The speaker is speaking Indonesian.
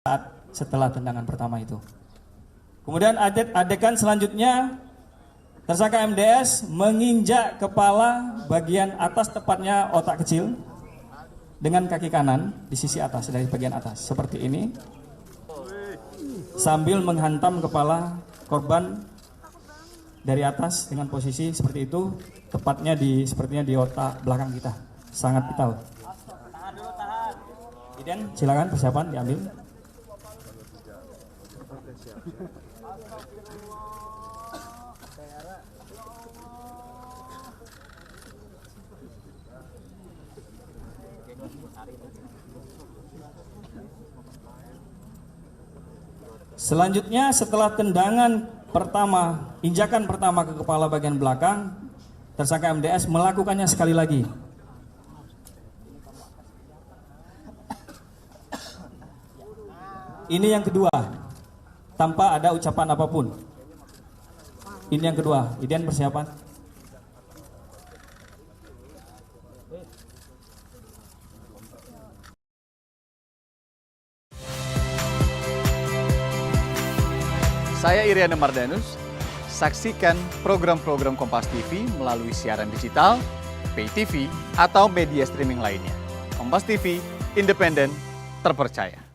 saat setelah tendangan pertama itu. Kemudian adegan selanjutnya, tersangka MDS menginjak kepala bagian atas, tepatnya otak kecil, dengan kaki kanan di sisi atas, dari bagian atas seperti ini, sambil menghantam kepala korban dari atas dengan posisi seperti itu, tepatnya sepertinya di otak belakang kita, sangat vital. Kemudian silakan persiapan diambil. Selanjutnya, setelah tendangan pertama, injakan pertama ke kepala bagian belakang, tersangka MDS melakukannya sekali lagi. Ini yang kedua, tanpa ada ucapan apapun. Ini yang kedua. Idian persiapan. Saya Iriana Mardanus. Saksikan program-program Kompas TV melalui siaran digital, pay TV, atau media streaming lainnya. Kompas TV, independen, terpercaya.